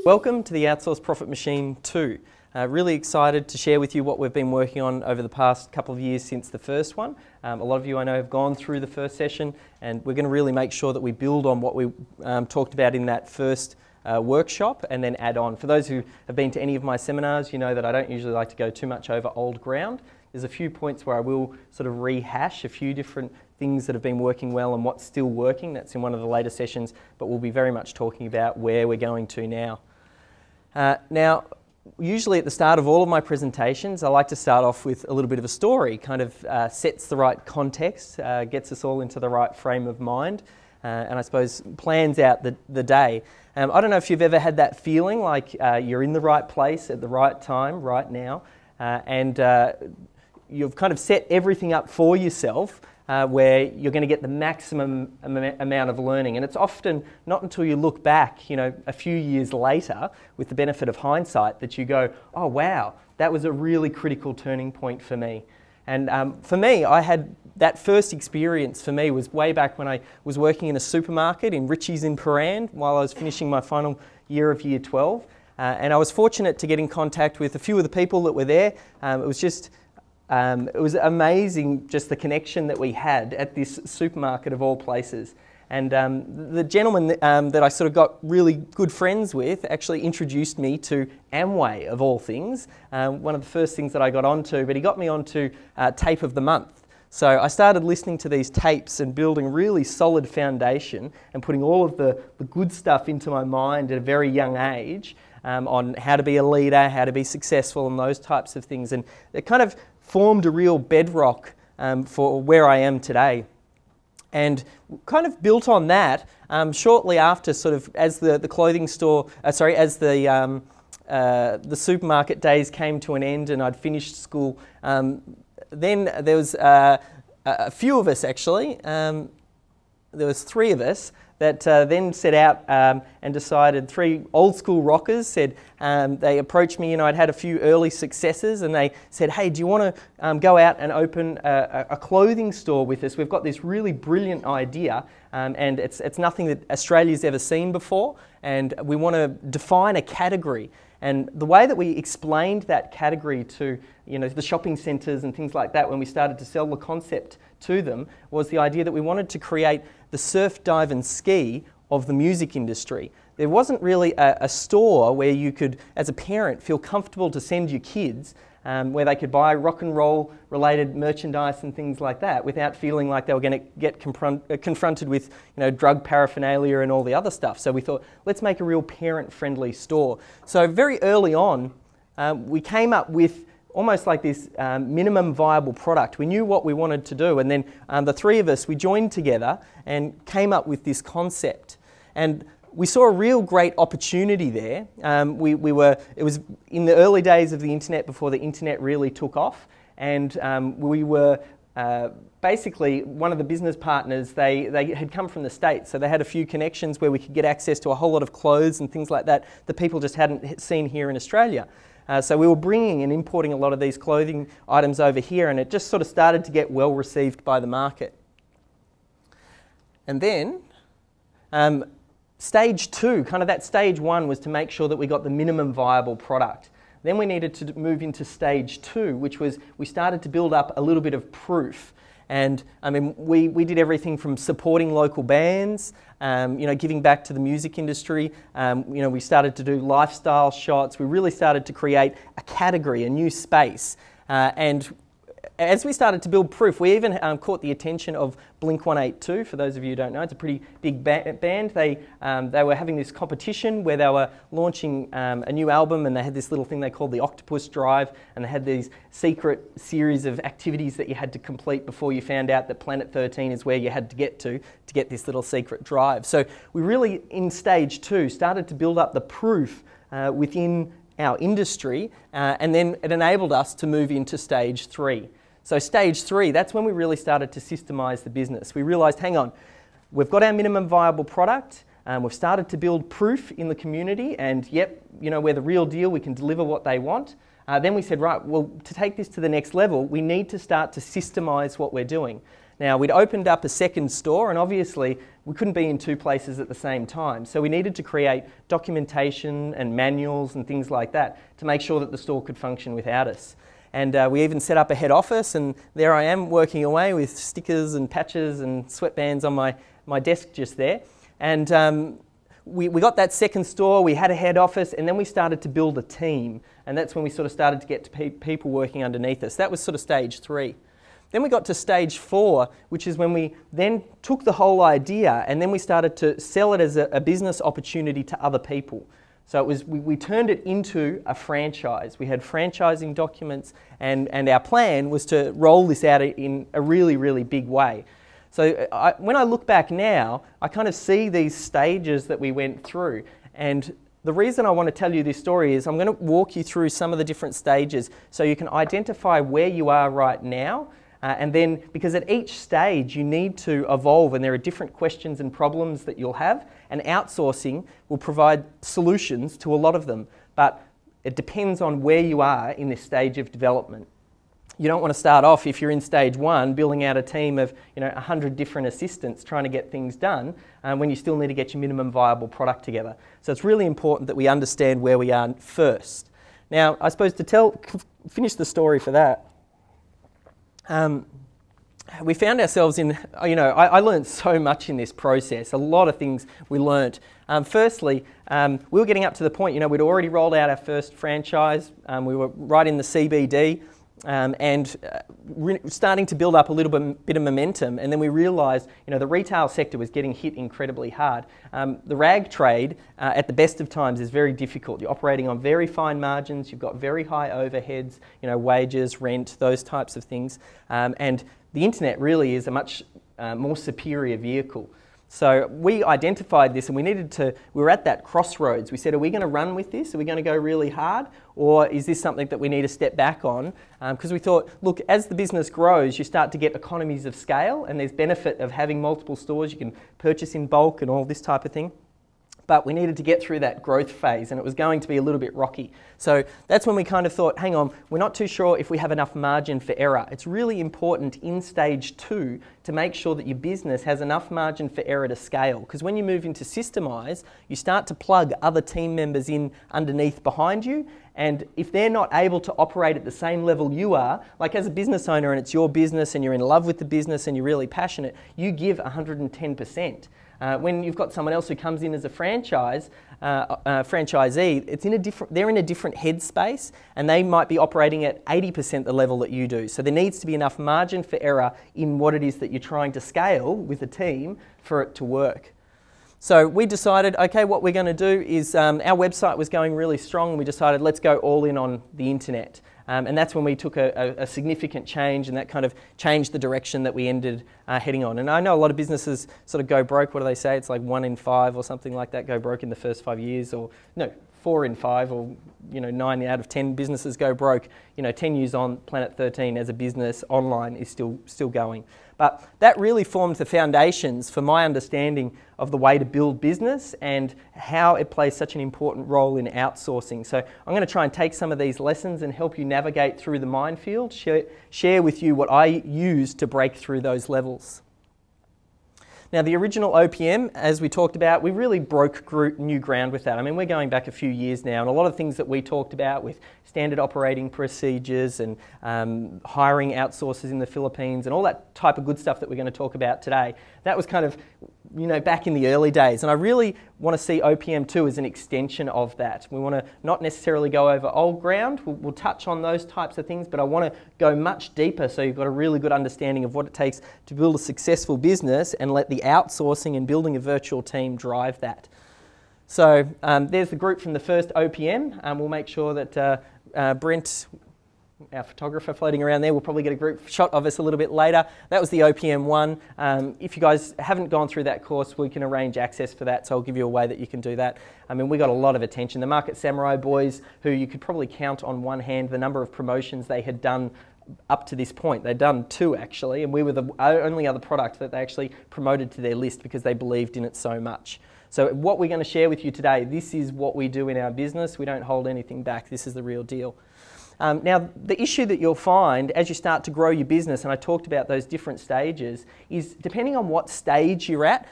Welcome to the Outsource Profit Machine 2. Really excited to share with you what we've been working on over the past couple of years since the first one. A lot of you I know have gone through the first session, and we're going to really make sure that we build on what we talked about in that first workshop and then add on. For those who have been to any of my seminars, you know that I don't usually like to go too much over old ground. There's a few points where I will sort of rehash a few different things that have been working well and what's still working. That's in one of the later sessions, but we'll be very much talking about where we're going to now. Now, usually at the start of all of my presentations, I like to start off with a little bit of a story, kind of sets the right context, gets us all into the right frame of mind, and I suppose plans out the day. I don't know if you've ever had that feeling like you're in the right place at the right time, right now, and you've kind of set everything up for yourself where you're going to get the maximum amount of learning. And it's often not until you look back, you know, a few years later, with the benefit of hindsight, that you go, oh wow, that was a really critical turning point for me. And for me, I had that first experience for me was way back when I was working in a supermarket in Ritchie's in Prahran while I was finishing my final year of Year 12. And I was fortunate to get in contact with a few of the people that were there. It was amazing just the connection that we had at this supermarket of all places. And the gentleman that I sort of got really good friends with actually introduced me to Amway, of all things. One of the first things that I got onto, but he got me onto Tape of the Month. So I started listening to these tapes and building a really solid foundation and putting all of the good stuff into my mind at a very young age on how to be a leader, how to be successful and those types of things. And it kind of formed a real bedrock for where I am today. And kind of built on that, shortly after, sort of as the clothing store, as the supermarket days came to an end and I'd finished school, then there was a few of us actually. There was three of us that then set out and decided, three old school rockers said, they approached me, you know, I'd had a few early successes and they said, hey, do you want to go out and open a clothing store with us? We've got this really brilliant idea and it's nothing that Australia's ever seen before, and we want to define a category. And the way that we explained that category to, you know, the shopping centres and things like that when we started to sell the concept to them was the idea that we wanted to create the surf, dive and ski of the music industry. There wasn't really a store where you could, as a parent, feel comfortable to send your kids where they could buy rock and roll related merchandise and things like that without feeling like they were going to get confronted with, you know, drug paraphernalia and all the other stuff. So we thought, let's make a real parent-friendly store. So very early on, we came up with almost like this minimum viable product. We knew what we wanted to do, and then the three of us, we joined together and came up with this concept. And we saw a real great opportunity there. It was in the early days of the internet before the internet really took off, and we were basically one of the business partners. They had come from the States, so they had a few connections where we could get access to a whole lot of clothes and things like that that people just hadn't seen here in Australia. So we were bringing and importing a lot of these clothing items over here, and it just sort of started to get well received by the market. And then stage two, kind of that stage one, was to make sure that we got the minimum viable product. Then we needed to move into stage two, which was we started to build up a little bit of proof. And I mean, we did everything from supporting local bands, you know, giving back to the music industry. You know, we started to do lifestyle shots. We really started to create a category, a new space. And as we started to build proof, we even caught the attention of Blink-182. For those of you who don't know, it's a pretty big band. They were having this competition where they were launching a new album, and they had this little thing they called the Octopus Drive, and they had these secret series of activities that you had to complete before you found out that Planet 13 is where you had to get this little secret drive. So we really, in stage two, started to build up the proof within our industry, and then it enabled us to move into stage three. So stage three, that's when we really started to systemize the business. We realized, hang on, we've got our minimum viable product, we've started to build proof in the community, and yep, you know, we're the real deal, we can deliver what they want. Then we said, right, well, to take this to the next level, we need to start to systemize what we're doing. Now, we'd opened up a second store, and obviously we couldn't be in two places at the same time. So we needed to create documentation and manuals and things like that to make sure that the store could function without us. And we even set up a head office, and there I am working away with stickers and patches and sweatbands on my desk just there. And we got that second store, we had a head office, and then we started to build a team. And that's when we sort of started to get to people working underneath us. That was sort of stage 3. Then we got to stage 4, which is when we then took the whole idea and then we started to sell it as a business opportunity to other people. So it was, we turned it into a franchise. We had franchising documents, and our plan was to roll this out in a really, really big way. So when I look back now, I kind of see these stages that we went through. And the reason I want to tell you this story is I'm going to walk you through some of the different stages so you can identify where you are right now. And then, because at each stage you need to evolve, and there are different questions and problems that you'll have, and outsourcing will provide solutions to a lot of them. But it depends on where you are in this stage of development. You don't want to start off, if you're in stage 1, building out a team of 100 different assistants trying to get things done when you still need to get your minimum viable product together. So it's really important that we understand where we are first. Now, I suppose to finish the story for that, we found ourselves in, I learned so much in this process, a lot of things we learnt. Firstly, we were getting up to the point, we'd already rolled out our first franchise, we were right in the CBD, and starting to build up a little bit of momentum, and then we realised the retail sector was getting hit incredibly hard. The rag trade at the best of times is very difficult. You're operating on very fine margins, you've got very high overheads, wages, rent, those types of things, and the internet really is a much more superior vehicle. So we identified this, and we were at that crossroads. We said, are we going to run with this? Are we going to go really hard? Or is this something that we need to step back on? Because we thought, look, as the business grows, you start to get economies of scale, and there's benefit of having multiple stores. You can purchase in bulk and all this type of thing. But we needed to get through that growth phase, and it was going to be a little bit rocky. So that's when we kind of thought, hang on, we're not too sure if we have enough margin for error. It's really important in stage 2 to make sure that your business has enough margin for error to scale. Because when you move into systemize, you start to plug other team members in underneath behind you, and if they're not able to operate at the same level you are, like as a business owner and it's your business and you're in love with the business and you're really passionate, you give 110%. When you've got someone else who comes in as a franchisee, they're in a different headspace, and they might be operating at 80% the level that you do. So there needs to be enough margin for error in what it is that you're trying to scale with a team for it to work. So we decided, okay, what we're going to do is our website was going really strong, and we decided let's go all in on the internet. And that's when we took a significant change, and that kind of changed the direction that we ended heading on. And I know a lot of businesses sort of go broke. What do they say? It's like 1 in 5 or something like that go broke in the first 5 years, or no, 4 in 5, or 9 out of 10 businesses go broke. 10 years on, Planet 13 as a business online is still going. But that really formed the foundations for my understanding of the way to build business and how it plays such an important role in outsourcing. So I'm going to try and take some of these lessons and help you navigate through the minefield, share with you what I use to break through those levels. Now, the original OPM, as we talked about, we really broke new ground with that. I mean, we're going back a few years now, and a lot of things that we talked about with standard operating procedures and hiring outsourcers in the Philippines and all that type of good stuff that we're going to talk about today, that was kind of, back in the early days. And I really want to see OPM2 as an extension of that. We want to not necessarily go over old ground. We'll touch on those types of things, but I want to go much deeper so you've got a really good understanding of what it takes to build a successful business and let the outsourcing and building a virtual team drive that. So there's the group from the first OPM. We'll make sure that Brent, our photographer floating around there, we'll probably get a group shot of us a little bit later. That was the OPM 1. If you guys haven't gone through that course, we can arrange access for that, so I'll give you a way that you can do that. I mean, we got a lot of attention. The Market Samurai boys, who you could probably count on one hand the number of promotions they had done up to this point. They'd done 2 actually, and we were the only other product that they actually promoted to their list because they believed in it so much. So what we're going to share with you today, this is what we do in our business. We don't hold anything back. This is the real deal. Now, the issue that you'll find as you start to grow your business, and I talked about those different stages, is depending on what stage you're at,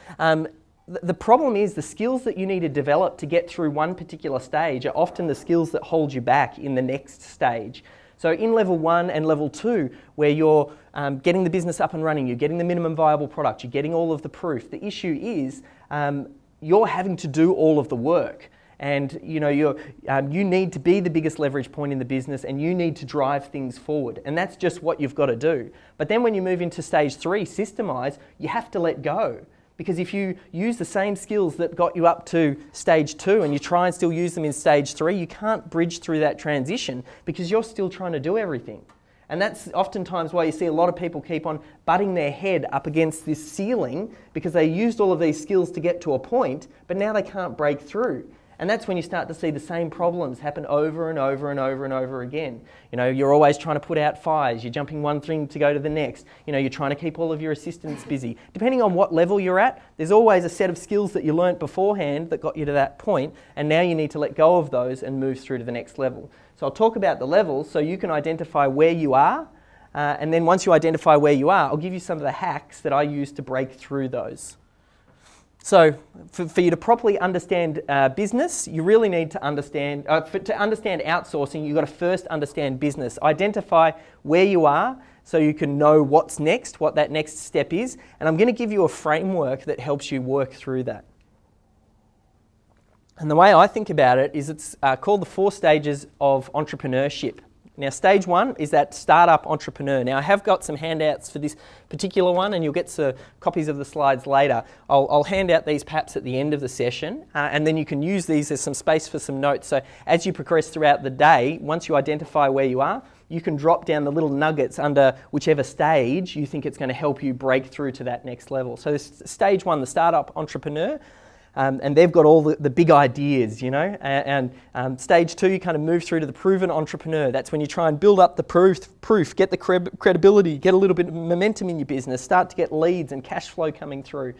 the problem is the skills that you need to develop to get through one particular stage are often the skills that hold you back in the next stage. So in level 1 and level 2, where you're getting the business up and running, you're getting the minimum viable product, you're getting all of the proof, the issue is you're having to do all of the work. And you need to be the biggest leverage point in the business, and you need to drive things forward. And that's just what you've got to do. But then when you move into stage 3, systemize, you have to let go. Because if you use the same skills that got you up to stage 2 and you try and still use them in stage 3, you can't bridge through that transition because you're still trying to do everything. And that's oftentimes why you see a lot of people keep on butting their head up against this ceiling because they used all of these skills to get to a point, but now they can't break through. And that's when you start to see the same problems happen over and over and over and over again. You're always trying to put out fires, you're jumping one thing to go to the next, you're trying to keep all of your assistants busy. Depending on what level you're at, there's always a set of skills that you learnt beforehand that got you to that point, and now you need to let go of those and move through to the next level. So I'll talk about the levels so you can identify where you are, and then once you identify where you are, I'll give you some of the hacks that I use to break through those. So for you to properly understand business, you really need to understand, to understand outsourcing, you've got to first understand business. Identify where you are so you can know what's next, what that next step is, and I'm going to give you a framework that helps you work through that. And the way I think about it is it's called the 4 stages of entrepreneurship. Now, stage 1 is that startup entrepreneur. Now, I have got some handouts for this particular one, and you'll get some copies of the slides later. I'll hand out these perhaps at the end of the session, and then you can use these as some space for some notes. So as you progress throughout the day, once you identify where you are, you can drop down the little nuggets under whichever stage you think it's going to help you break through to that next level. So this stage 1, the startup entrepreneur, and they've got all the big ideas, and stage 2, you kind of move through to the proven entrepreneur. That's when you try and build up the proof, get the credibility, get a little bit of momentum in your business, start to get leads and cash flow coming through.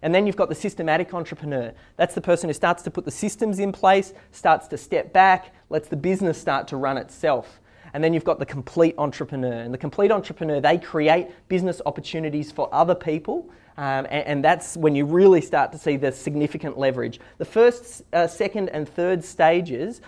And then you've got the systematic entrepreneur. That's the person who starts to put the systems in place, starts to step back, lets the business start to run itself. And then you've got the complete entrepreneur. And the complete entrepreneur, they create business opportunities for other people. And that's when you really start to see the significant leverage. The first, second and third stages,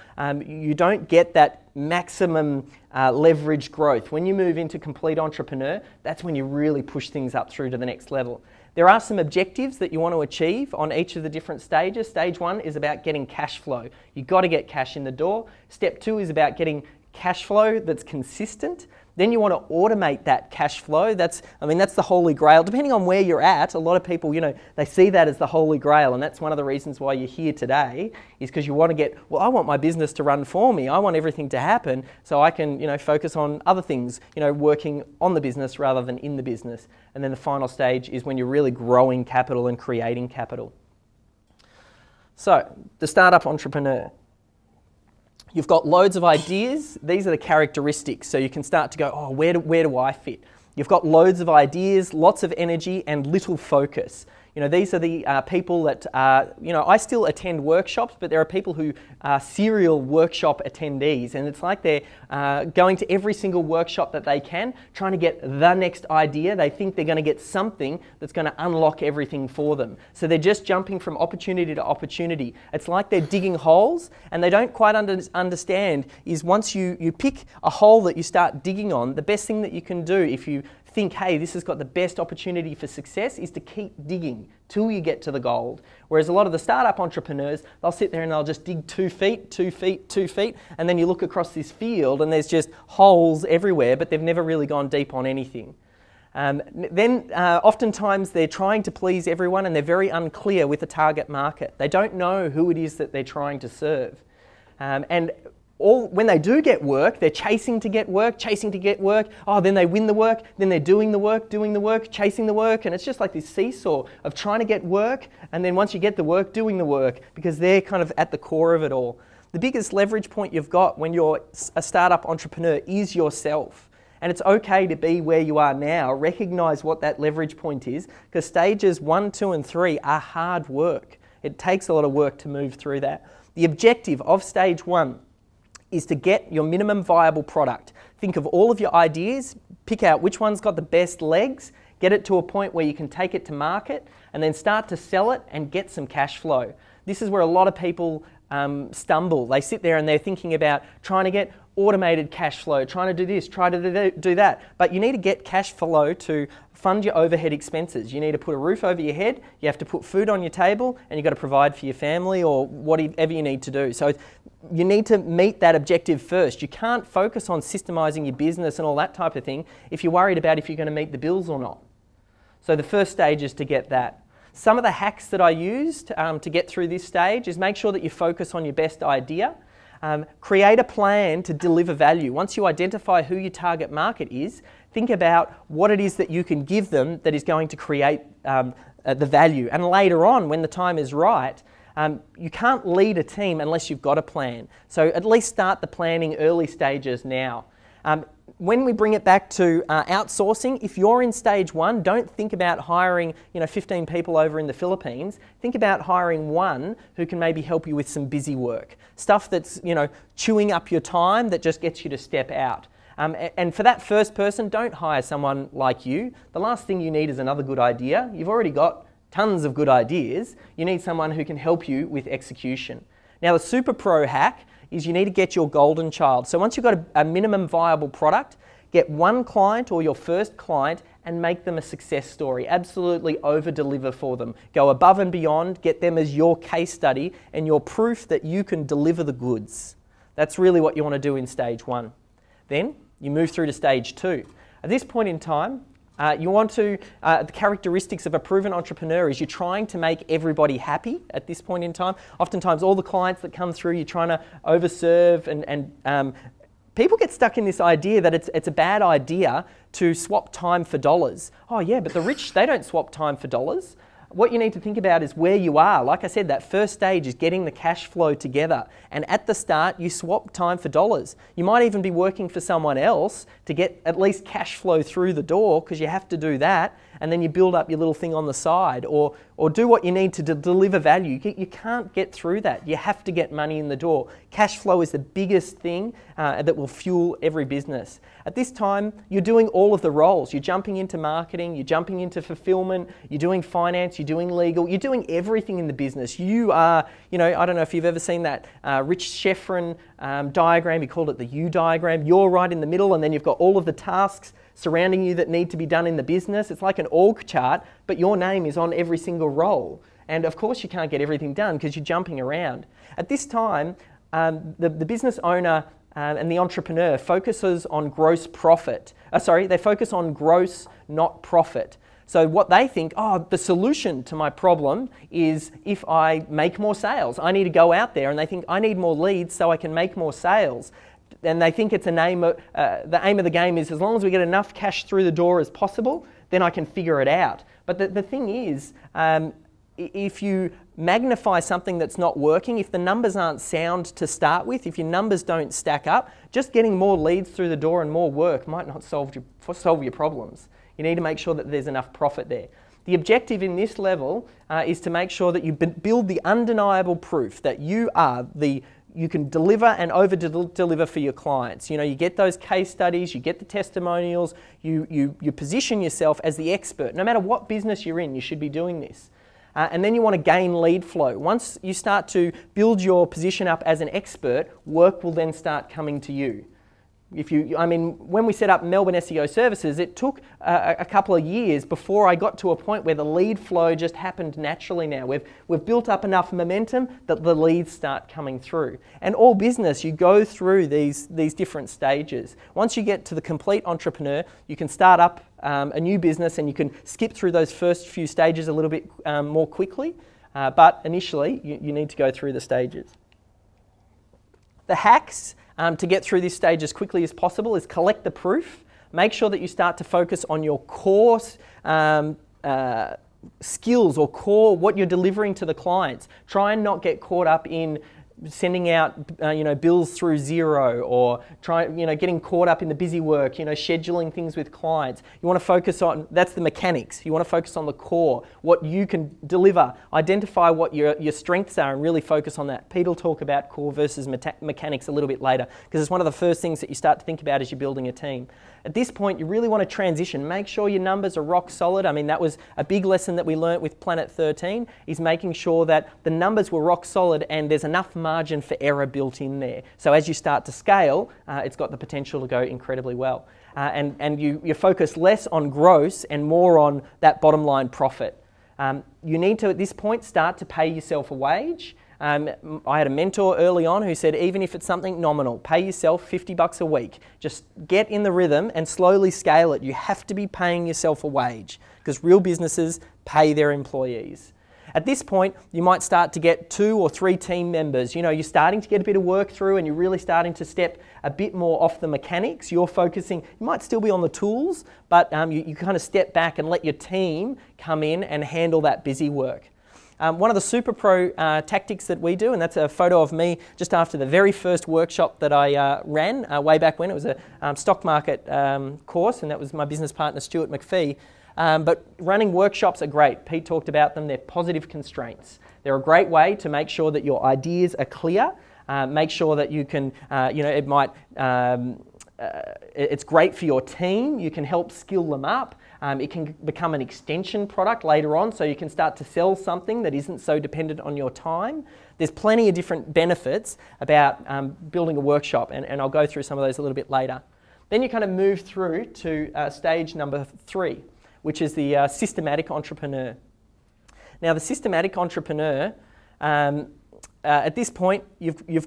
you don't get that maximum leverage growth. When you move into complete entrepreneur, that's when you really push things up through to the next level. There are some objectives that you want to achieve on each of the different stages. Stage 1 is about getting cash flow. You've got to get cash in the door. Step 2 is about getting cash flow that's consistent. Then you want to automate that cash flow. That's the holy grail. Depending on where you're at, a lot of people, they see that as the holy grail, and that's one of the reasons why you're here today, is because you want to get, I want my business to run for me. I want everything to happen so I can, focus on other things, working on the business rather than in the business. And then the final stage is when you're really growing capital and creating capital. So, the startup entrepreneur. You've got loads of ideas. These are the characteristics. So you can start to go, where do I fit? You've got loads of ideas, lots of energy, and little focus. These are the people that, I still attend workshops, but there are people who are serial workshop attendees, and it's like they're going to every single workshop that they can, trying to get the next idea. They think they're going to get something that's going to unlock everything for them. So they're just jumping from opportunity to opportunity. It's like they're digging holes, and they don't quite understand is once you pick a hole that you start digging on, the best thing that you can do if you think, hey, this has got the best opportunity for success, is to keep digging till you get to the gold. Whereas a lot of the startup entrepreneurs, they'll sit there and they'll just dig 2 feet, 2 feet, 2 feet, and then you look across this field and there's just holes everywhere, but they've never really gone deep on anything. Oftentimes they're trying to please everyone and they're very unclear with the target market. They don't know who it is that they're trying to serve. When they do get work, they're chasing to get work. Then they win the work, then they're doing the work, chasing the work, and it's just like this seesaw of trying to get work, and then once you get the work, doing the work, because they're kind of at the core of it all. The biggest leverage point you've got when you're a startup entrepreneur is yourself. And it's okay to be where you are now. Recognize what that leverage point is, because stages 1, 2, and 3 are hard work. It takes a lot of work to move through that. The objective of stage 1 is to get your minimum viable product. Think of all of your ideas, pick out which one's got the best legs, get it to a point where you can take it to market, and then start to sell it and get some cash flow. This is where a lot of people stumble. They sit there and they're thinking about trying to get automated cash flow, trying to do this, try to do that. But you need to get cash flow to fund your overhead expenses. You need to put a roof over your head, you have to put food on your table, and you've got to provide for your family or whatever you need to do. So you need to meet that objective first. You can't focus on systemizing your business and all that type of thing if you're worried about if you're going to meet the bills or not. So the first stage is to get that. Some of the hacks that I used to get through this stage is make sure that you focus on your best idea. Create a plan to deliver value. Once you identify who your target market is, think about what it is that you can give them that is going to create the value. And later on, when the time is right, you can't lead a team unless you've got a plan. So at least start the planning early stages now. When we bring it back to outsourcing, if you're in stage one, don't think about hiring 15 people over in the Philippines. Think about hiring one who can maybe help you with some busy work. Stuff that's chewing up your time that just gets you to step out. And for that first person, don't hire someone like you. The last thing you need is another good idea. You've already got tons of good ideas. You need someone who can help you with execution. Now the super pro hack is you need to get your golden child. So once you've got a minimum viable product, get one client or your first client and make them a success story. Absolutely over-deliver for them. Go above and beyond, get them as your case study and your proof that you can deliver the goods. That's really what you want to do in stage one. Then you move through to stage two. At this point in time, you want to, the characteristics of a proven entrepreneur is you're trying to make everybody happy at this point in time. Oftentimes all the clients that come through, you're trying to overserve and people get stuck in this idea that it's a bad idea to swap time for dollars. Oh yeah, but the rich, they don't swap time for dollars. What you need to think about is where you are. Like I said, that first stage is getting the cash flow together. And at the start, you swap time for dollars. You might even be working for someone else to get at least cash flow through the door because you have to do that. And then you build up your little thing on the side or do what you need to deliver value. You can't get through that. You have to get money in the door. Cash flow is the biggest thing that will fuel every business. At this time, you're doing all of the roles. You're jumping into marketing, you're jumping into fulfillment, you're doing finance, you're doing legal, you're doing everything in the business. You are, I don't know if you've ever seen that Rich Schefren diagram, he called it the U diagram. You're right in the middle and then you've got all of the tasks surrounding you that need to be done in the business. It's like an org chart, but your name is on every single role. And of course you can't get everything done because you're jumping around. At this time, the business owner and the entrepreneur focuses on gross profit. They focus on gross, not profit. So what they think, the solution to my problem is if I make more sales. I need to go out there and they think I need more leads so I can make more sales. And they think it's the aim of the game is as long as we get enough cash through the door as possible, then I can figure it out. But the thing is, if you magnify something that's not working, if the numbers aren't sound to start with, if your numbers don't stack up, just getting more leads through the door and more work might not solve your problems. You need to make sure that there's enough profit there. The objective in this level is to make sure that you build the undeniable proof that you can deliver and over-deliver for your clients. You get those case studies, you get the testimonials, you position yourself as the expert. No matter what business you're in, you should be doing this. And then you want to gain lead flow. Once you start to build your position up as an expert, work will then start coming to you. When we set up Melbourne SEO Services, it took a couple of years before I got to a point where the lead flow just happened naturally now. We've built up enough momentum that the leads start coming through. And all business, you go through these different stages. Once you get to the complete entrepreneur, you can start up a new business and you can skip through those first few stages a little bit more quickly. But initially, you need to go through the stages. The hacks to get through this stage as quickly as possible is collect the proof. Make sure that you start to focus on your core skills or core what you're delivering to the clients. Try and not get caught up in sending out bills through Xero, or getting caught up in the busy work, scheduling things with clients. You want to focus on, that's the mechanics. You want to focus on the core, what you can deliver, identify what your strengths are and really focus on that. Pete will talk about core versus mechanics a little bit later, because it's one of the first things that you start to think about as you're building a team. At this point, you really want to transition. Make sure your numbers are rock solid. I mean, that was a big lesson that we learnt with Planet 13, is making sure that the numbers were rock solid and there's enough margin for error built in there. So as you start to scale, it's got the potential to go incredibly well. And you focus less on gross and more on that bottom line profit. You need to, at this point, start to pay yourself a wage. I had a mentor early on who said, even if it's something nominal, pay yourself $50 a week. Just get in the rhythm and slowly scale it. You have to be paying yourself a wage, because real businesses pay their employees. At this point, you might start to get 2 or 3 team members. You're starting to get a bit of work through and you're really starting to step a bit more off the mechanics. You're focusing, you might still be on the tools, but you kind of step back and let your team come in and handle that busy work. One of the super pro tactics that we do, and that's a photo of me just after the very first workshop that I ran way back when. It was a stock market course, and that was my business partner, Stuart McPhee. But running workshops are great. Pete talked about them. They're positive constraints. They're a great way to make sure that your ideas are clear. Make sure that you can, it might, it's great for your team. You can help skill them up. It can become an extension product later on, so you can start to sell something that isn't so dependent on your time. There's plenty of different benefits about building a workshop, and I'll go through some of those a little bit later. Then you kind of move through to stage number 3, which is the systematic entrepreneur. Now, the systematic entrepreneur, at this point, you've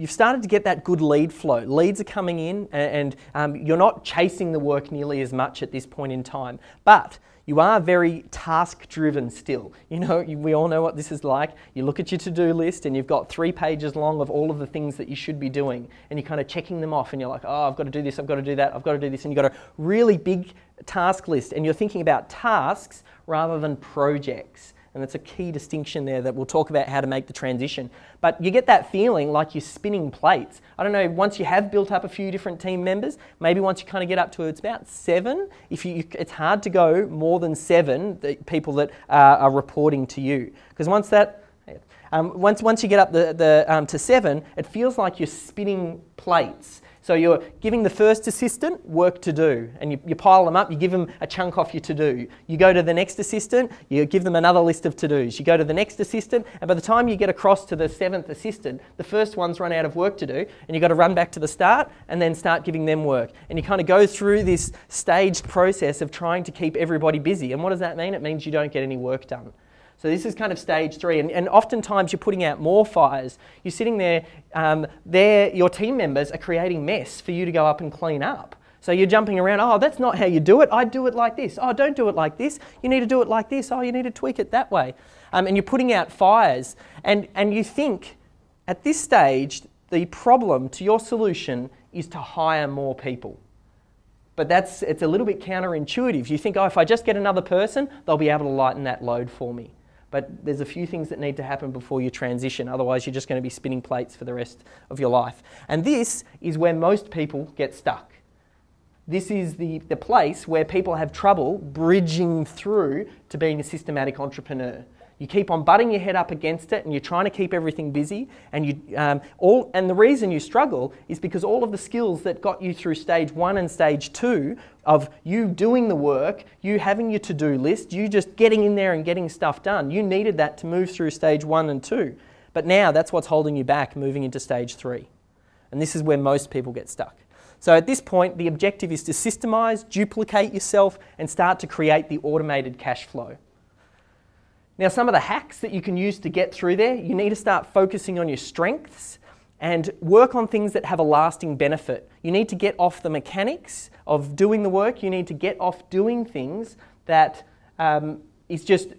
started to get that good lead flow. Leads are coming in, and you're not chasing the work nearly as much at this point in time. But you are very task-driven still. We all know what this is like. You look at your to-do list and you've got 3 pages long of all of the things that you should be doing, and you're kind of checking them off, and you're like, oh, I've got to do this, I've got to do that, I've got to do this, and you've got a really big task list, and you're thinking about tasks rather than projects. And that's a key distinction there that we'll talk about how to make the transition. But you get that feeling like you're spinning plates. I don't know, once you have built up a few different team members, maybe once you kind of get up to, it's about 7. It's hard to go more than 7 people that are reporting to you. Because once you get up to 7, it feels like you're spinning plates. So you're giving the first assistant work to do, and you pile them up, you give them a chunk off your to-do. You go to the next assistant, you give them another list of to-dos. You go to the next assistant, and by the time you get across to the 7th assistant, the first one's run out of work to do, and you've got to run back to the start and then start giving them work. And you kind of go through this staged process of trying to keep everybody busy. And what does that mean? It means you don't get any work done. So this is kind of stage 3, and oftentimes you're putting out more fires. You're sitting there, your team members are creating mess for you to go up and clean up. So you're jumping around, oh, that's not how you do it, I do it like this. Oh, don't do it like this, you need to do it like this. Oh, you need to tweak it that way. And you're putting out fires, and you think at this stage the problem to your solution is to hire more people. But it's a little bit counterintuitive. You think, oh, if I just get another person, they'll be able to lighten that load for me. But there's a few things that need to happen before you transition. Otherwise, you're just going to be spinning plates for the rest of your life. And this is where most people get stuck. This is the place where people have trouble bridging through to being a systematic entrepreneur. You keep on butting your head up against it, and you're trying to keep everything busy. And the reason you struggle is because all of the skills that got you through stage 1 and stage 2 of you doing the work, you having your to-do list, you just getting in there and getting stuff done, you needed that to move through stage 1 and 2. But now that's what's holding you back moving into stage 3. And this is where most people get stuck. So at this point, the objective is to systemize, duplicate yourself, and start to create the automated cash flow. Now, some of the hacks that you can use to get through there, you need to start focusing on your strengths and work on things that have a lasting benefit. You need to get off the mechanics of doing the work. You need to get off doing things that is just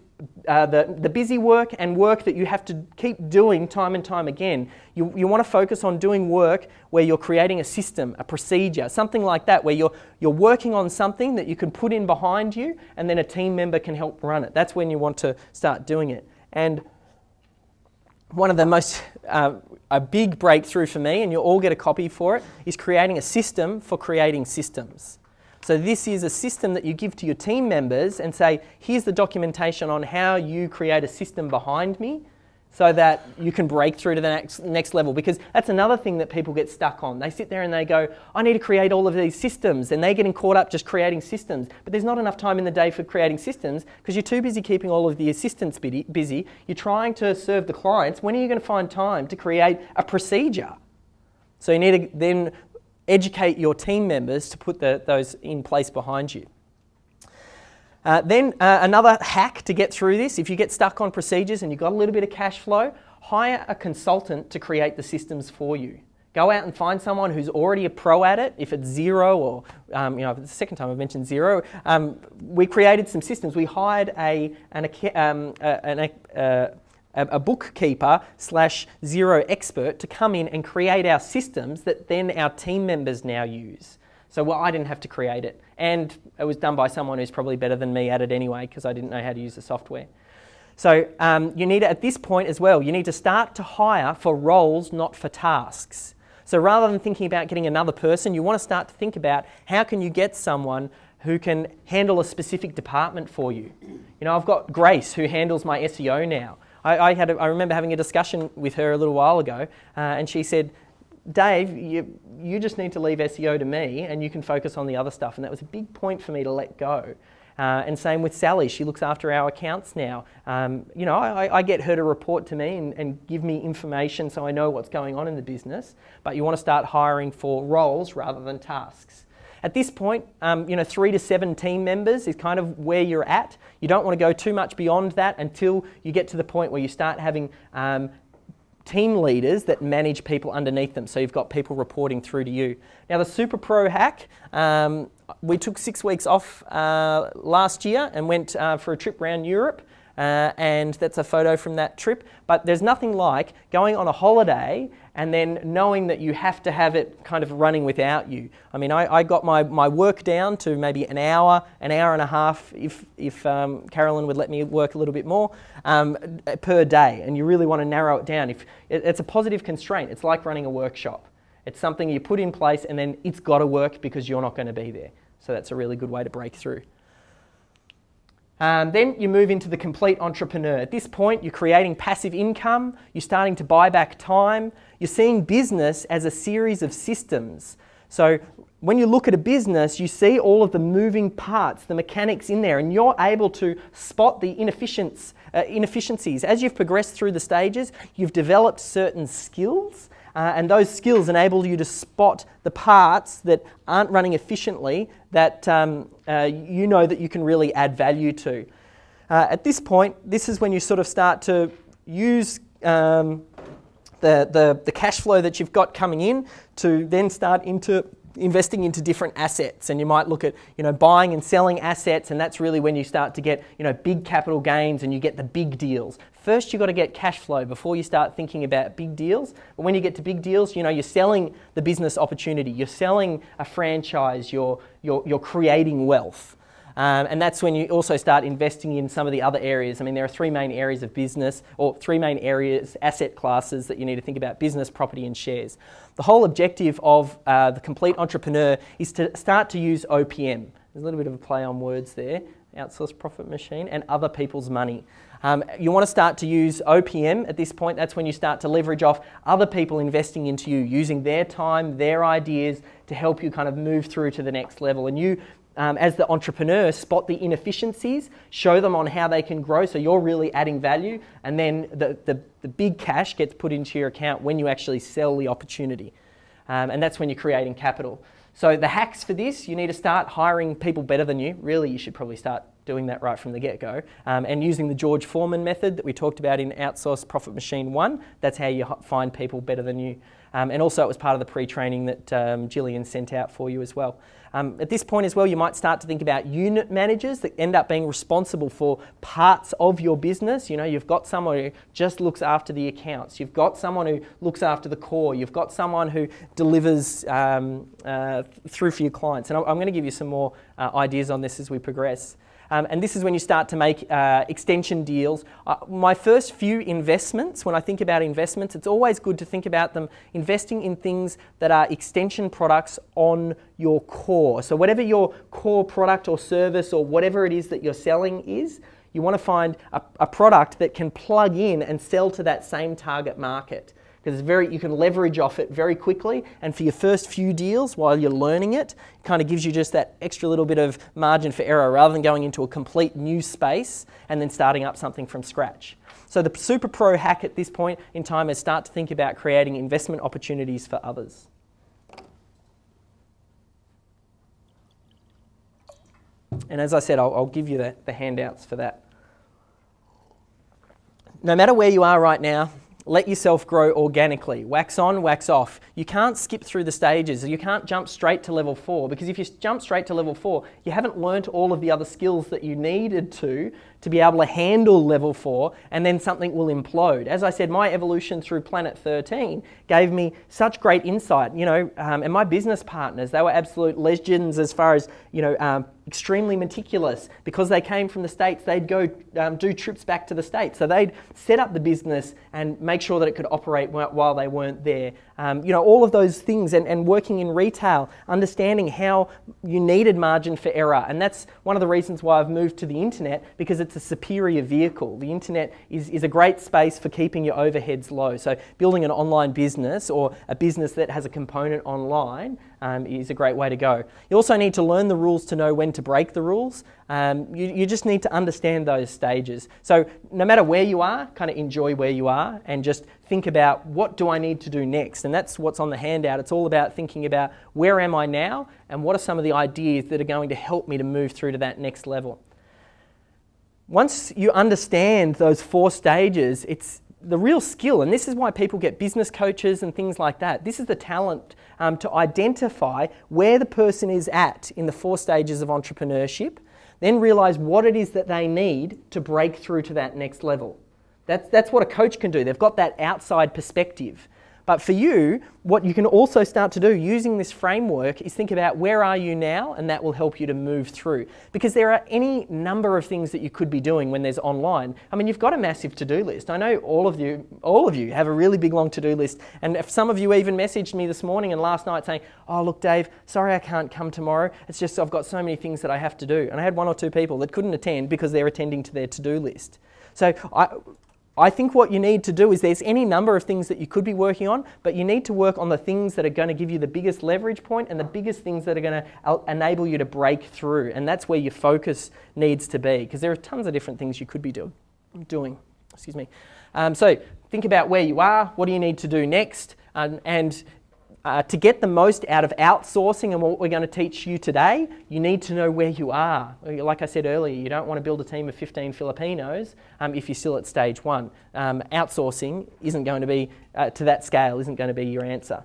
the busy work and work that you have to keep doing time and time again. You want to focus on doing work where you're creating a system, a procedure, something like that, where you're working on something that you can put in behind you, and then a team member can help run it. That's when you want to start doing it. And one of the most, a big breakthrough for me, and you'll all get a copy for it, is creating a system for creating systems. So this is a system that you give to your team members and say, here's the documentation on how you create a system behind me so that you can break through to the next level. Because that's another thing that people get stuck on. They sit there and they go, I need to create all of these systems, and they're getting caught up just creating systems. But there's not enough time in the day for creating systems because you're too busy keeping all of the assistants busy. You're trying to serve the clients. When are you going to find time to create a procedure? So you need to then educate your team members to put those in place behind you. Then another hack to get through this, if you get stuck on procedures and you've got a little bit of cash flow, hire a consultant to create the systems for you. Go out and find someone who's already a pro at it. If it's Xero or, the second time I've mentioned Xero, we created some systems. We hired a bookkeeper / Xero expert to come in and create our systems that then our team members now use. So I didn't have to create it. And it was done by someone who's probably better than me at it anyway, because I didn't know how to use the software. So you need to, at this point as well, you need to start to hire for roles, not for tasks. So rather than thinking about getting another person, you want to start to think about how can you get someone who can handle a specific department for you. I've got Grace who handles my SEO now. I remember having a discussion with her a little while ago, and she said, Dave, you just need to leave SEO to me and you can focus on the other stuff. And that was a big point for me to let go. And same with Sally, she looks after our accounts now. I get her to report to me and give me information so I know what's going on in the business. But you want to start hiring for roles rather than tasks. At this point, 3 to 7 team members is kind of where you're at. You don't want to go too much beyond that until you get to the point where you start having team leaders that manage people underneath them. So you've got people reporting through to you. Now the Super Pro hack, we took 6 weeks off last year and went for a trip around Europe. And that's a photo from that trip. But there's nothing like going on a holiday and then knowing that you have to have it kind of running without you. I mean, I got my work down to maybe an hour and a half, if Carolyn would let me work a little bit more, per day. And you really want to narrow it down. It's a positive constraint. It's like running a workshop. It's something you put in place and then it's got to work because you're not going to be there. So that's a really good way to break through. Then you move into the complete entrepreneur. At this point, you're creating passive income, you're starting to buy back time, you're seeing business as a series of systems. So when you look at a business, you see all of the moving parts, the mechanics in there, and you're able to spot the inefficiencies. As you've progressed through the stages, you've developed certain skills, and those skills enable you to spot the parts that aren't running efficiently that you know that you can really add value to. At this point, this is when you sort of start to use the cash flow that you've got coming in to then start into investing into different assets. And you might look at buying and selling assets, and that's really when you start to get big capital gains and you get the big deals. First, you've got to get cash flow before you start thinking about big deals. But when you get to big deals, you're selling the business opportunity, you're selling a franchise, you're creating wealth. And that's when you also start investing in some of the other areas. I mean, there are 3 main areas of business, or 3 main areas, asset classes that you need to think about: business, property, and shares. The whole objective of the complete entrepreneur is to start to use OPM. There's a little bit of a play on words there, Outsource Profit Machine, and other people's money. You want to start to use OPM at this point. That's when you start to leverage off other people investing into you, using their time, their ideas to help you kind of move through to the next level. And you, as the entrepreneur, spot the inefficiencies, show them on how they can grow so you're really adding value, and then the big cash gets put into your account when you actually sell the opportunity. And that's when you're creating capital. So the hacks for this, you need to start hiring people better than you. Really, you should probably start doing that right from the get-go. And using the George Foreman method that we talked about in Outsource Profit Machine 1, that's how you find people better than you. And also it was part of the pre-training that Jillian sent out for you as well. At this point as well, you might start to think about unit managers that end up being responsible for parts of your business. You've got someone who just looks after the accounts. You've got someone who looks after the core. You've got someone who delivers through for your clients. And I'm going to give you some more ideas on this as we progress. And this is when you start to make extension deals. My first few investments, when I think about investments, it's always good to think about them investing in things that are extension products on your core. So whatever your core product or service or whatever it is that you're selling is, you want to find a product that can plug in and sell to that same target market. Because you can leverage off it very quickly, and for your first few deals while you're learning it, it kind of gives you just that extra little bit of margin for error rather than going into a complete new space and then starting up something from scratch. So the super pro hack at this point in time is start to think about creating investment opportunities for others. And as I said, I'll give you the handouts for that. No matter where you are right now, let yourself grow organically. Wax on, wax off. You can't skip through the stages. You can't jump straight to level 4, because if you jump straight to level 4, you haven't learnt all of the other skills that you needed to be able to handle level 4, and then something will implode. As I said, my evolution through Planet 13 gave me such great insight, and my business partners, they were absolute legends as far as, extremely meticulous. Because they came from the States, they'd go do trips back to the States. So they'd set up the business and make sure that it could operate while they weren't there. All of those things, and working in retail, understanding how you needed margin for error. And that's one of the reasons why I've moved to the internet, because it's a superior vehicle. The internet is a great space for keeping your overheads low. So building an online business or a business that has a component online is a great way to go. You also need to learn the rules to know when to break the rules. You just need to understand those stages. So no matter where you are, kind of enjoy where you are and just think about, what do I need to do next? And that's what's on the handout. It's all about thinking about, where am I now and what are some of the ideas that are going to help me to move through to that next level. Once you understand those 4 stages, it's the real skill, and this is why people get business coaches and things like that. This is the talent to identify where the person is at in the 4 stages of entrepreneurship, then realize what it is that they need to break through to that next level. That's what a coach can do. They've got that outside perspective. But for you, what you can also start to do using this framework is think about, where are you now, and that will help you to move through. Because there are any number of things that you could be doing when there's online. I mean, you've got a massive to-do list. I know all of you have a really big long to-do list. And if some of you even messaged me this morning and last night saying, oh look Dave, sorry I can't come tomorrow. It's just I've got so many things that I have to do. And I had 1 or 2 people that couldn't attend because they're attending to their to-do list. So I think what you need to do is, there's any number of things that you could be working on, but you need to work on the things that are going to give you the biggest leverage point and the biggest things that are going to enable you to break through. And that's where your focus needs to be, because there are tons of different things you could be doing. Excuse me. So think about where you are, what do you need to do next, and to get the most out of outsourcing and what we're going to teach you today, you need to know where you are. Like I said earlier, you don't want to build a team of 15 Filipinos if you're still at stage 1. Outsourcing isn't going to be, to that scale, isn't going to be your answer.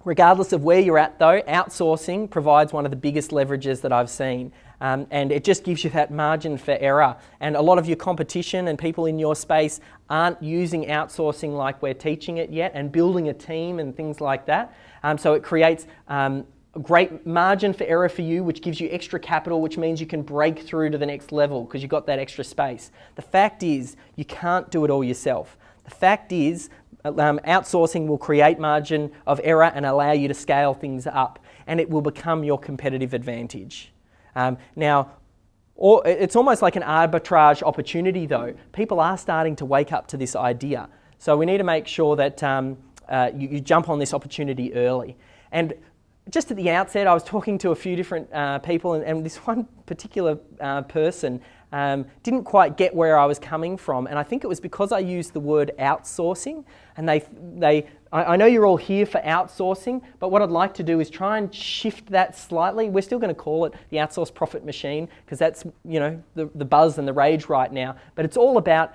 Regardless of where you're at though, outsourcing provides one of the biggest leverages that I've seen. And it just gives you that margin for error. And a lot of your competition and people in your space aren't using outsourcing like we're teaching it yet, and building a team and things like that. So it creates a great margin for error for you, which gives you extra capital, which means you can break through to the next level because you've got that extra space. The fact is, you can't do it all yourself. The fact is, outsourcing will create margin of error and allow you to scale things up, and it will become your competitive advantage. Now, it's almost like an arbitrage opportunity though. People are starting to wake up to this idea. So we need to make sure that you jump on this opportunity early. And just at the outset, I was talking to a few different people, and this one particular person didn't quite get where I was coming from, and I think it was because I used the word outsourcing, and I know you're all here for outsourcing, but what I'd like to do is try and shift that slightly. We're still going to call it the Outsource Profit Machine, because that's, the buzz and the rage right now, but it's all about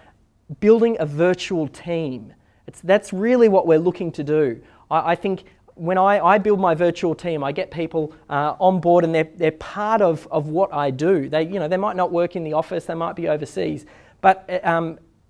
building a virtual team. That's really what we're looking to do. I think when I build my virtual team, I get people on board, and they're part of what I do. They might not work in the office, they might be overseas, but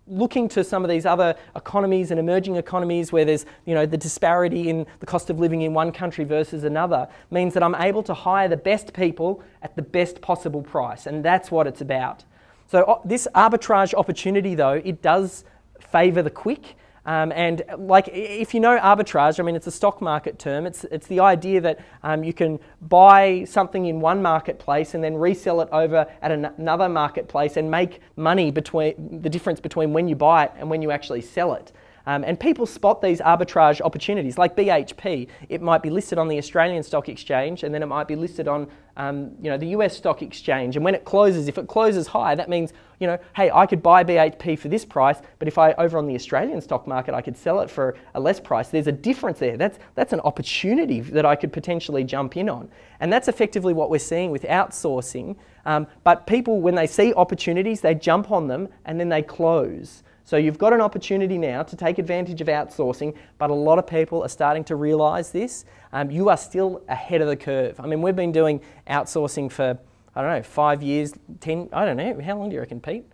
looking to some of these other economies and emerging economies where there's, the disparity in the cost of living in one country versus another, means that I'm able to hire the best people at the best possible price, and that's what it's about. So this arbitrage opportunity, though, it does favour the quick. And like, if you know arbitrage, I mean, it's a stock market term. It's the idea that you can buy something in one marketplace and then resell it over at another marketplace and make money between the difference between when you buy it and when you actually sell it. And people spot these arbitrage opportunities, like BHP. It might be listed on the Australian Stock Exchange, and then it might be listed on the US Stock Exchange. And when it closes, if it closes high, that means, hey, I could buy BHP for this price, but if over on the Australian stock market, I could sell it for a less price. There's a difference there. That's an opportunity that I could potentially jump in on. And that's effectively what we're seeing with outsourcing. But people, when they see opportunities, they jump on them and then they close. So you've got an opportunity now to take advantage of outsourcing, but a lot of people are starting to realise this. You are still ahead of the curve. I mean, we've been doing outsourcing for, 5 years, 10, I don't know. How long do you reckon, Pete?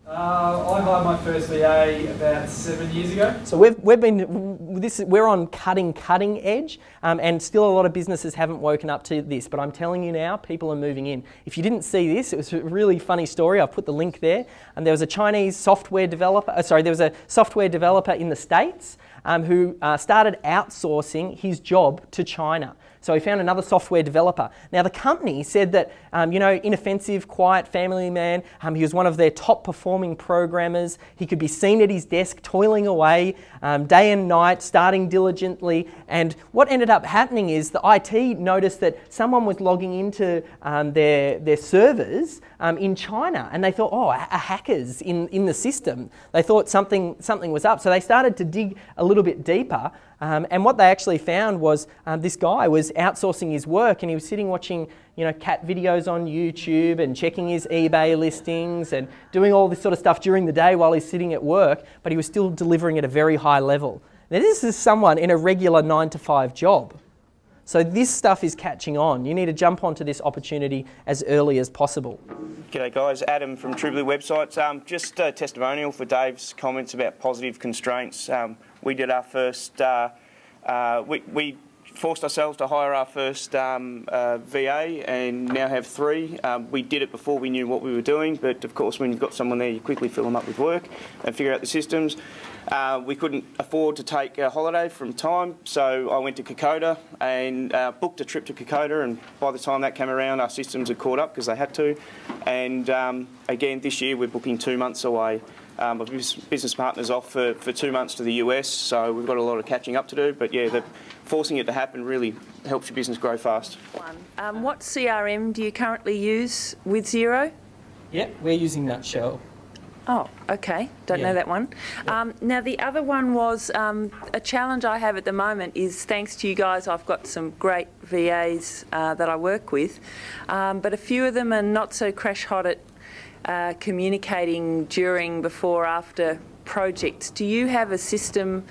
I hired my first VA about 7 years ago. So we're on cutting edge, and still a lot of businesses haven't woken up to this. But I'm telling you now, people are moving in. If you didn't see this, it was a really funny story. I've put the link there. And there was a Chinese software developer. There was a software developer in the States who started outsourcing his job to China. So he found another software developer. Now the company said that, inoffensive, quiet family man. He was one of their top performing programmers. He could be seen at his desk toiling away day and night, starting diligently. And what ended up happening is the IT noticed that someone was logging into their servers in China, and they thought, oh, hackers in the system. They thought something was up. So they started to dig a little bit deeper. And what they actually found was this guy was outsourcing his work, and he was sitting watching, cat videos on YouTube and checking his eBay listings and doing all this sort of stuff during the day while he's sitting at work, but he was still delivering at a very high level. Now this is someone in a regular 9-to-5 job. So this stuff is catching on. You need to jump onto this opportunity as early as possible. G'day guys, Adam from Trueblue Websites. Just a testimonial for Dave's comments about positive constraints. We did our first, we forced ourselves to hire our first VA and now have 3. We did it before we knew what we were doing, but of course when you've got someone there you quickly fill them up with work and figure out the systems. We couldn't afford to take a holiday from time, so I went to Kokoda and booked a trip to Kokoda, and by the time that came around our systems had caught up because they had to. And again this year we're booking 2 months away. My business partner's off for 2 months to the US, so we've got a lot of catching up to do, but yeah, forcing it to happen really helps your business grow fast. What CRM do you currently use with Xero? Yeah, we're using Nutshell. Oh, okay. Don't know that one. Now, the other one was a challenge I have at the moment is, thanks to you guys, I've got some great VAs that I work with, but a few of them are not so crash hot at communicating during, before, after projects. Do you have a system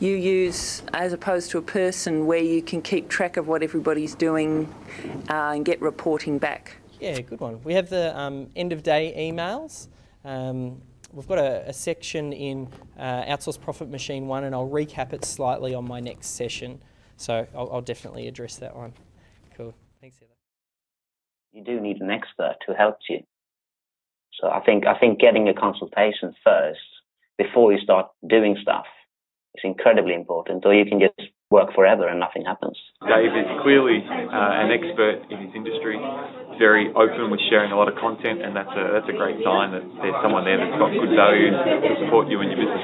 you use as opposed to a person where you can keep track of what everybody's doing and get reporting back? Yeah, good one. We have the end of day emails. We've got a section in Outsource Profit Machine 1, and I'll recap it slightly on my next session. So I'll definitely address that one. Cool. Thanks, Heather. You do need an expert to help you. So I think getting a consultation first before you start doing stuff is incredibly important, or you can just work forever and nothing happens. Dave is clearly an expert in his industry, very open with sharing a lot of content, and that's a great sign that there's someone there that's got good values to support you in your business.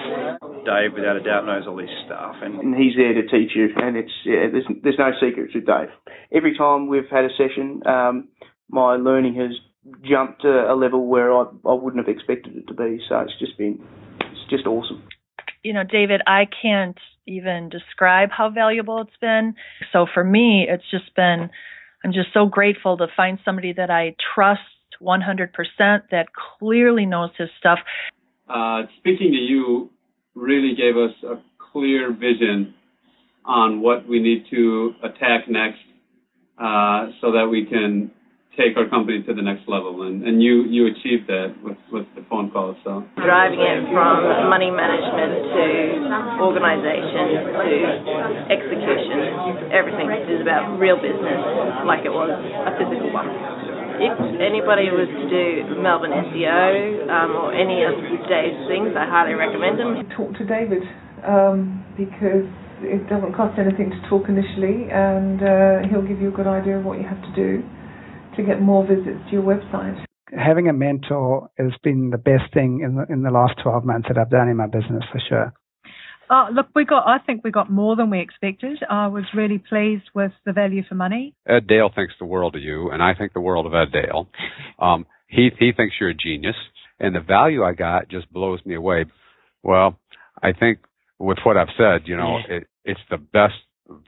Dave, without a doubt, knows all this stuff, and he's there to teach you, and there's no secrets with Dave. Every time we've had a session, my learning has jumped to a level where I wouldn't have expected it to be, so it's just awesome. David, I can't even describe how valuable it's been. So for me, I'm just so grateful to find somebody that I trust 100%, that clearly knows his stuff. Speaking to you really gave us a clear vision on what we need to attack next, so that we can take our company to the next level, and you achieved that with the phone call. So driving it from money management to organisation to execution, everything is about real business, like it was a physical one. If anybody was to do Melbourne SEO or any of Dave's things, I highly recommend them. Talk to David because it doesn't cost anything to talk initially, and he'll give you a good idea of what you have to do to get more visits to your website. Having a mentor has been the best thing in the last 12 months that I've done in my business, for sure. Look, I think we got more than we expected. I was really pleased with the value for money. Ed Dale thinks the world of you, and I think the world of Ed Dale. He thinks you're a genius, and the value I got just blows me away. Well, I think with what I've said, it's the best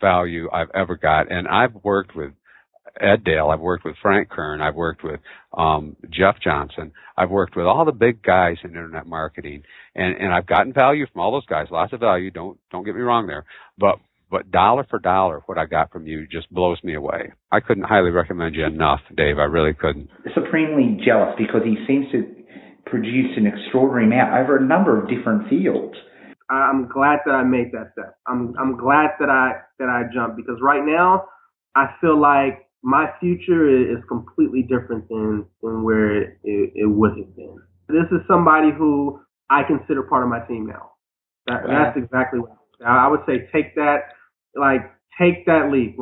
value I've ever got, and I've worked with Ed Dale, I've worked with Frank Kern, I've worked with Jeff Johnson, I've worked with all the big guys in internet marketing, and I've gotten value from all those guys, lots of value, don't get me wrong there, but dollar for dollar, what I got from you just blows me away. I couldn't highly recommend you enough, Dave, I really couldn't. Supremely jealous because he seems to produce an extraordinary amount over a number of different fields. I'm glad that I made that step. I'm glad that I jumped, because right now I feel like my future is completely different than where it would have been. This is somebody who I consider part of my team now. That's exactly what I would say. Take that leap.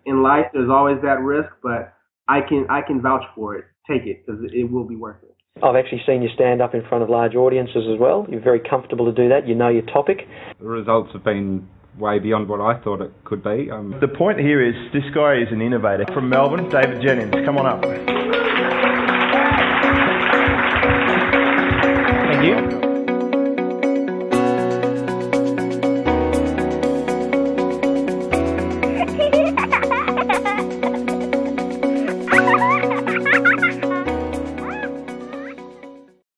In life, there's always that risk, but I can vouch for it. Take it, because it will be worth it. I've actually seen you stand up in front of large audiences as well. You're very comfortable to do that. You know your topic. The results have been way beyond what I thought it could be. The point here is this guy is an innovator. From Melbourne, David Jenyns, come on up. Thank you.